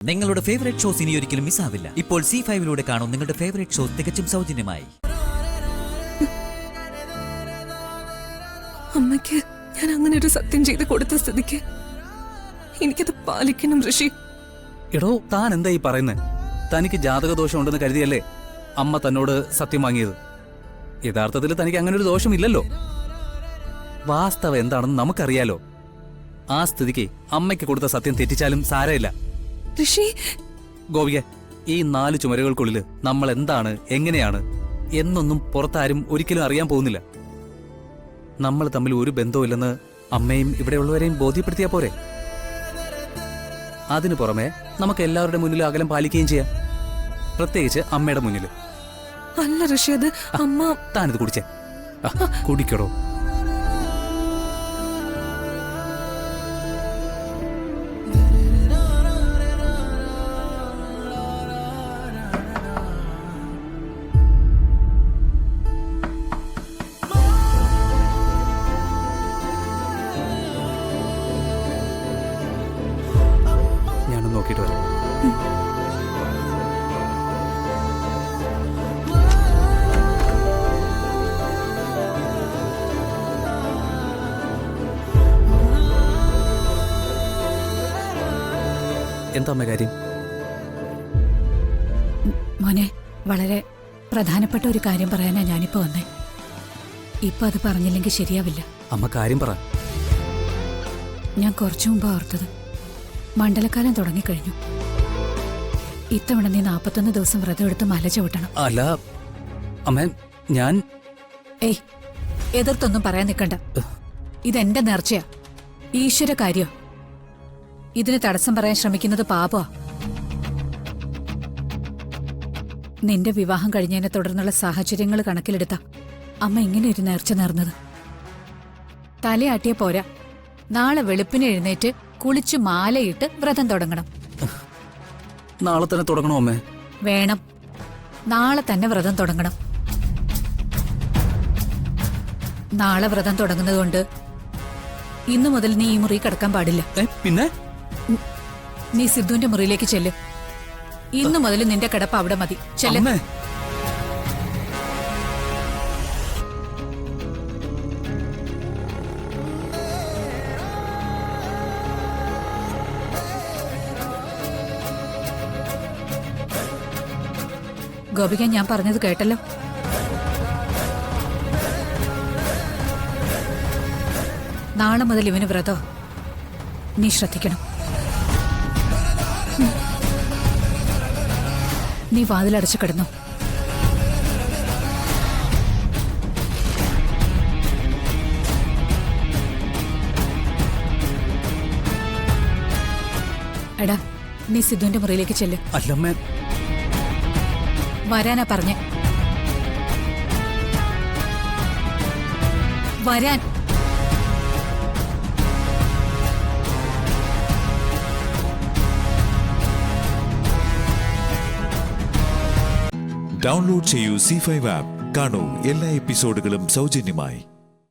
നിങ്ങളുടെ favourite shows ഇനി ഒരിക്കലും മിസ്സാവില്ല. ഇപ്പോൾ C5 കാണും നിങ്ങളുടെ ഫേവറേറ്റ് ഷോസ് തികച്ചും സൗജന്യമായി. അമ്മയ്ക്ക് ഞാൻ അങ്ങനെ ഒരു സത്യം ചെയ്ത് കൊടുത്ത സ്ഥിതിക്ക് എനിക്കത് പാലിക്കണം ഋഷി. എടോ, താൻ എന്താ ഈ പറയുന്നത്? തനിക്ക് ജാതകദോഷം ഉണ്ടെന്ന് കരുതിയല്ലേ അമ്മ തന്നോട് സത്യം വാങ്ങിയത്? യഥാർത്ഥത്തിൽ തനിക്ക് അങ്ങനെ ഒരു ദോഷമില്ലല്ലോ. വാസ്തവം എന്താണെന്ന് നമുക്കറിയാലോ. ആ സ്ഥിതിക്ക് അമ്മയ്ക്ക് കൊടുത്ത സത്യം തെറ്റിച്ചാലും സാരമില്ല. ഋഷി, ഗോപിക, ഈ 4 ചുമരുകൾക്കുള്ളിൽ നമ്മൾ എന്താണ്, എങ്ങനെയാണ് എന്നൊന്നും പുറത്താരും ഒരിക്കലും അറിയാൻ പോകുന്നില്ല. നമ്മൾ തമ്മിൽ ഒരു ബന്ധവുമില്ലെന്ന് അമ്മയും ഇവിടെയുള്ളവരെയും ബോധ്യപ്പെടുത്തിയാ പോരെ? അതിനു പുറമെ നമുക്ക് എല്ലാവരുടെ മുന്നിലും അകലം പാലിക്കുകയും ചെയ്യാം, പ്രത്യേകിച്ച് അമ്മയുടെ മുന്നിൽ. അല്ല ഋഷി, അത് അമ്മ. താനിത് കുടിച്ചേ, കുടിക്കടോ. ഞാനൊന്ന് നോക്കിയിട്ട് വരാം. എന്താ അമ്മ കാര്യം? മോനെ, വളരെ പ്രധാനപ്പെട്ട ഒരു കാര്യം പറയാനാ ഞാനിപ്പോ വന്നേ. ഇപ്പൊ അത് പറഞ്ഞില്ലെങ്കിൽ ശരിയാവില്ല. അമ്മ കാര്യം പറ. ഞാൻ കുറച്ചു മുമ്പ് ഓർത്തത്, മണ്ഡലക്കാലം തുടങ്ങിക്കഴിഞ്ഞു. ഇത്തവണ നീ 41 ദിവസം വ്രതം എടുത്ത് മല ചവിട്ടണം. അല്ല അമ്മ, ഞാൻ ഏയ്, എതിർത്തൊന്നും പറയാൻ നിൽക്കണ്ട. ഇതെന്റെ നേർച്ചയാ, ഈശ്വര കാര്യ. ഇതിന് തടസ്സം പറയാൻ ശ്രമിക്കുന്നത് പാപമാ. നിന്റെ വിവാഹം കഴിഞ്ഞതിനെ തുടർന്നുള്ള സാഹചര്യങ്ങൾ കണക്കിലെടുത്ത അമ്മ ഇങ്ങനെ ഒരു നേർച്ച നേർന്നത്. തലയാട്ടിയ പോരാ, നാളെ വെളുപ്പിന് എഴുന്നേറ്റ് കുളിച്ചു മാലയിട്ട് വ്രതം തുടങ്ങണം. നാളെ തന്നെ തുടങ്ങണോ അമ്മേ? വേണം, നാളെ തന്നെ വ്രതം തുടങ്ങണം. നാളെ വ്രതം തുടങ്ങുന്നതുകൊണ്ട് ഇന്നു മുതൽ നീ ഈ മുറി കിടക്കാൻ പാടില്ല. പിന്നെ നീ സിദ്ധുവിന്റെ മുറിയിലേക്ക് ചെല്ല്. ഇന്നു മുതൽ നിന്റെ കിടപ്പ് അവിടെ മതി. ചെല്ല്. ഗോപിക, ഞാൻ പറഞ്ഞത് കേട്ടല്ലോ. നാളെ മുതൽ ഇവന് വ്രതോ. നീ ശ്രദ്ധിക്കണം. നീ വാതിലടച്ചു കിടന്നു. എടാ, നീ സിദ്ധുവിന്റെ മുറിയിലേക്ക് ചെല്ല്. അല്ലമ്മേ, വരാനാ പറഞ്ഞേ. വരാൻ. ഡൗൺലോഡ് ചെയ്യൂ C5 ആപ്പ്. കാണൂ എല്ലാ എപ്പിസോഡുകളും സൗജന്യമായി.